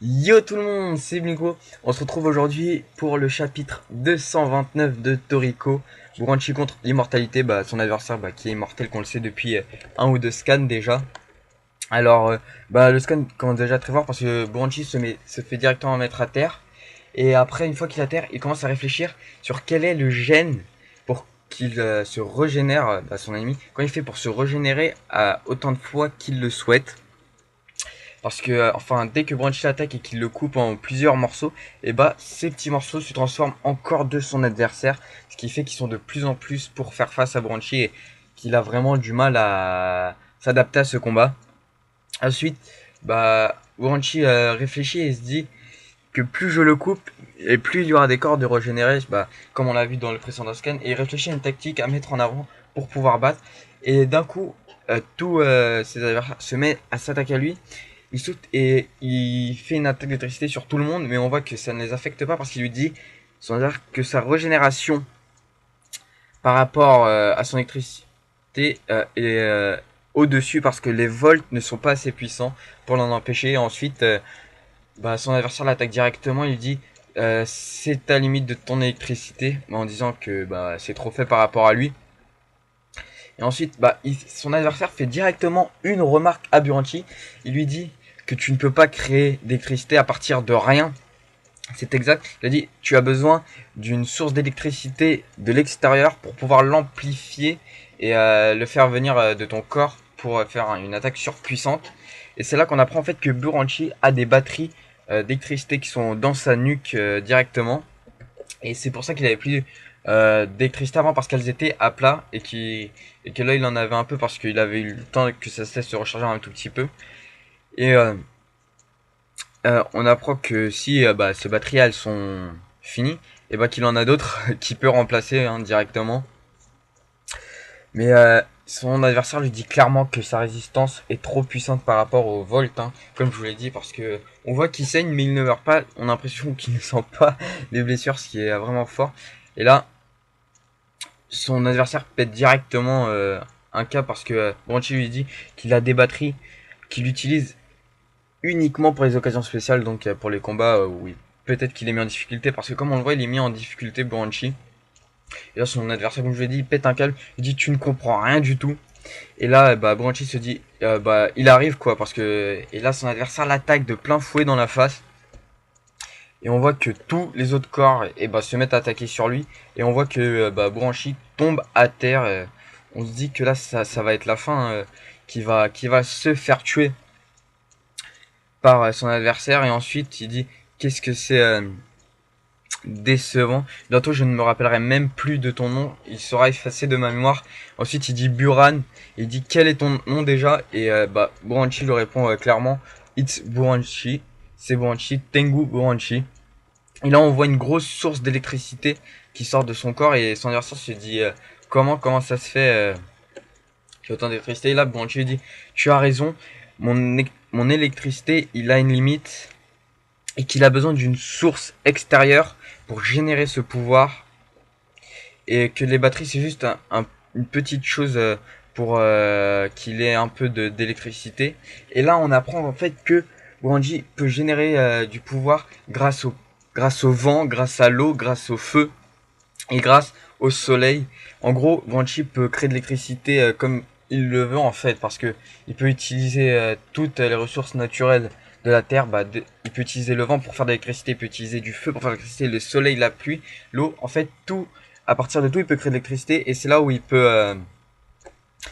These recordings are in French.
Yo tout le monde, c'est Blinko. On se retrouve aujourd'hui pour le chapitre 229 de Toriko. Buranchi contre l'immortalité, son adversaire qui est immortel, qu'on le sait depuis un ou deux scans déjà. Alors, le scan commence déjà très fort parce que Buranchi se fait directement mettre à terre. Et après, une fois qu'il est à terre, il commence à réfléchir sur quel est le gène pour qu'il se régénère, son ennemi. Quand il fait pour se régénérer à autant de fois qu'il le souhaite. Parce que, dès que Brunchy attaque et qu'il le coupe en plusieurs morceaux, et ces petits morceaux se transforment en corps de son adversaire. Ce qui fait qu'ils sont de plus en plus pour faire face à Brunchy et qu'il a vraiment du mal à s'adapter à ce combat. Ensuite, Brunchy réfléchit et se dit que plus je le coupe, et plus il y aura des corps de régénérer, comme on l'a vu dans le précédent scan. Et il réfléchit à une tactique à mettre en avant pour pouvoir battre. Et d'un coup, tous ses adversaires se mettent à s'attaquer à lui. Il saute et il fait une attaque d'électricité sur tout le monde, mais on voit que ça ne les affecte pas parce qu'il lui dit que sa régénération par rapport à son électricité est au-dessus parce que les volts ne sont pas assez puissants pour l'en empêcher. Et ensuite, son adversaire l'attaque directement, il lui dit c'est ta limite de ton électricité, en disant que c'est trop fait par rapport à lui. Et ensuite, son adversaire fait directement une remarque à Buranchi. Il lui dit que tu ne peux pas créer d'électricité à partir de rien. C'est exact. Il a dit tu as besoin d'une source d'électricité de l'extérieur pour pouvoir l'amplifier et le faire venir de ton corps pour faire une attaque surpuissante. Et c'est là qu'on apprend en fait que Buranchi a des batteries d'électricité qui sont dans sa nuque directement. Et c'est pour ça qu'il avait plus d'électricité avant parce qu'elles étaient à plat et que là il en avait un peu parce qu'il avait eu le temps que ça cesse de se recharger un tout petit peu. Et on apprend que si ces batteries elles sont finies, et qu'il en a d'autres qui peut remplacer directement. Mais son adversaire lui dit clairement que sa résistance est trop puissante par rapport au volt, comme je vous l'ai dit, parce que on voit qu'il saigne mais il ne meurt pas. On a l'impression qu'il ne sent pas les blessures, ce qui est vraiment fort. Et là, son adversaire pète directement un câble parce que Branchi lui dit qu'il a des batteries qu'il utilise uniquement pour les occasions spéciales, donc pour les combats où peut-être qu'il est mis en difficulté, parce que comme on le voit, il est mis en difficulté Branchi. Et là, son adversaire, comme je l'ai dit, il pète un câble, il dit tu ne comprends rien du tout. Et là, Branchi se dit, il arrive quoi, parce que et là, son adversaire l'attaque de plein fouet dans la face. Et on voit que tous les autres corps se mettent à attaquer sur lui. Et on voit que Branchi tombe à terre. On se dit que là, ça va être la fin. Qui va se faire tuer par son adversaire. Et ensuite, il dit qu'est-ce que c'est décevant. Bientôt, je ne me rappellerai même plus de ton nom. Il sera effacé de ma mémoire. Ensuite, il dit Buran. Il dit quel est ton nom déjà. Et Buranchi lui répond clairement It's Buranchi. C'est Buranchi. Tengu Buranchi. Et là, on voit une grosse source d'électricité qui sort de son corps. Et son adversaire se dit comment ça se fait qu'il y a autant d'électricité. Et là, Buranchi lui dit tu as raison. Mon électricité, il a une limite. Et qu'il a besoin d'une source extérieure pour générer ce pouvoir. Et que les batteries, c'est juste une petite chose pour qu'il ait un peu d'électricité. Et là, on apprend en fait que Buranchi peut générer du pouvoir grâce au vent, grâce à l'eau, grâce au feu et grâce au soleil. En gros, Buranchi peut créer de l'électricité comme il le veut en fait, parce que il peut utiliser toutes les ressources naturelles de la terre. Il peut utiliser le vent pour faire de l'électricité, il peut utiliser du feu pour faire de l'électricité, le soleil, la pluie, l'eau. En fait, tout, à partir de tout, il peut créer de l'électricité et c'est là où il peut.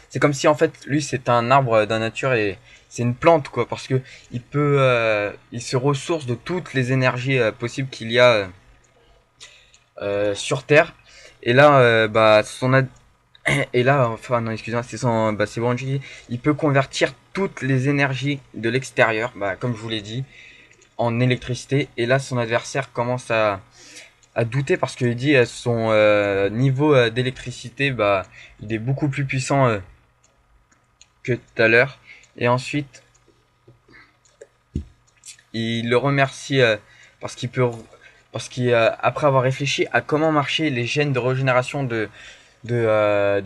C'est comme si en fait, lui, c'est un arbre de la nature et c'est une plante quoi, parce que il peut, il se ressource de toutes les énergies possibles qu'il y a sur Terre. Et là, et là, enfin non, excusez-moi, c'est Branchi. Il peut convertir toutes les énergies de l'extérieur, comme je vous l'ai dit, en électricité. Et là, son adversaire commence à douter parce qu'il dit son niveau d'électricité, il est beaucoup plus puissant que tout à l'heure. Et ensuite, il le remercie parce qu'il peut, parce qu'après avoir réfléchi à comment marchaient les gènes de régénération de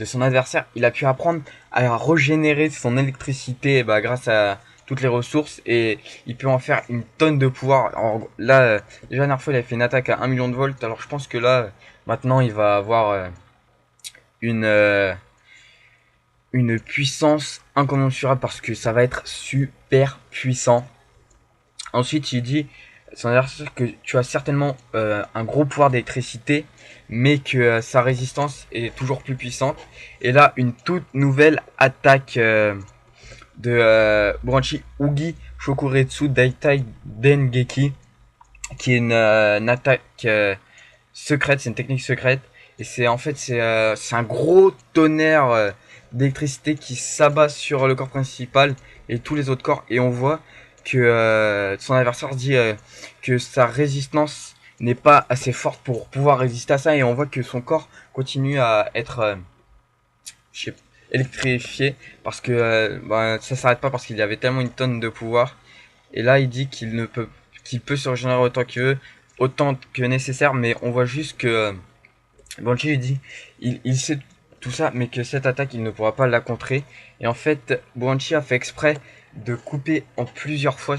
son adversaire, il a pu apprendre à régénérer son électricité grâce à toutes les ressources et il peut en faire une tonne de pouvoir. Alors là, la dernière fois il avait fait une attaque à 1 million de volts, alors je pense que là, maintenant il va avoir une, euh, une puissance incommensurable parce que ça va être super puissant. Ensuite il dit, son adversaire, que tu as certainement un gros pouvoir d'électricité, mais que sa résistance est toujours plus puissante. Et là, une toute nouvelle attaque de Branchi Ugi Shokuretsu Daitai Dengeki, qui est une attaque secrète, c'est une technique secrète. Et c'est en fait c'est un gros tonnerre d'électricité qui s'abat sur le corps principal et tous les autres corps. Et on voit que son adversaire dit que sa résistance n'est pas assez forte pour pouvoir résister à ça. Et on voit que son corps continue à être je sais, électrifié parce que ça s'arrête pas parce qu'il y avait tellement une tonne de pouvoir. Et là il dit qu'il peut se régénérer autant qu'il veut, autant que nécessaire, mais on voit juste que Banshee lui dit il sait tout ça, mais que cette attaque il ne pourra pas la contrer. Et en fait Banshee a fait exprès de couper en plusieurs fois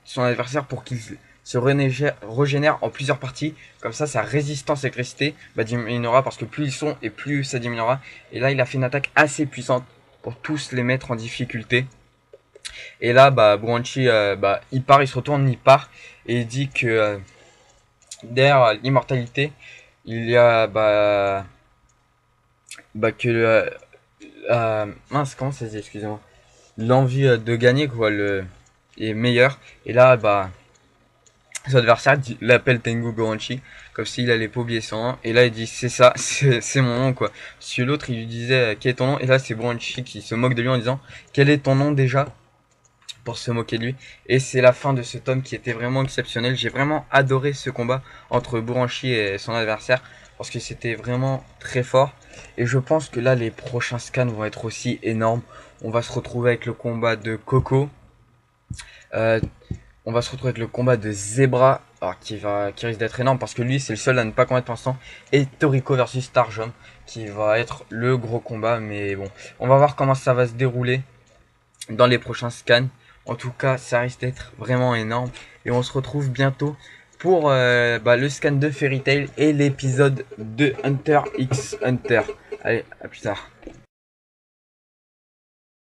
son adversaire pour qu'il se régénère en plusieurs parties. Comme ça sa résistance à l'électricité diminuera, parce que plus ils sont et plus ça diminuera. Et là il a fait une attaque assez puissante pour tous les mettre en difficulté. Et là Banshee il se retourne, il part et il dit que derrière l'immortalité il y a que mince, comment ça se dit, excusez-moi, l'envie de gagner, quoi, le est meilleur. Et là son adversaire l'appelle Tengu Goranchi, comme s'il allait pas oublier son nom. Et là il dit c'est ça, c'est mon nom, quoi. Si l'autre il lui disait quel est ton nom, et là c'est Goranchi qui se moque de lui en disant quel est ton nom déjà, pour se moquer de lui. Et c'est la fin de ce tome qui était vraiment exceptionnel. J'ai vraiment adoré ce combat entre Buranchi et son adversaire parce que c'était vraiment très fort. Et je pense que là les prochains scans vont être aussi énormes. On va se retrouver avec le combat de Coco. On va se retrouver avec le combat de Zebra, alors qui risque d'être énorme parce que lui c'est le seul à ne pas combattre pour l'instant. Et Toriko versus Starjom qui va être le gros combat. Mais bon, on va voir comment ça va se dérouler dans les prochains scans. En tout cas, ça risque d'être vraiment énorme. Et on se retrouve bientôt pour le scan de Fairy Tail et l'épisode de Hunter x Hunter. Allez, à plus tard.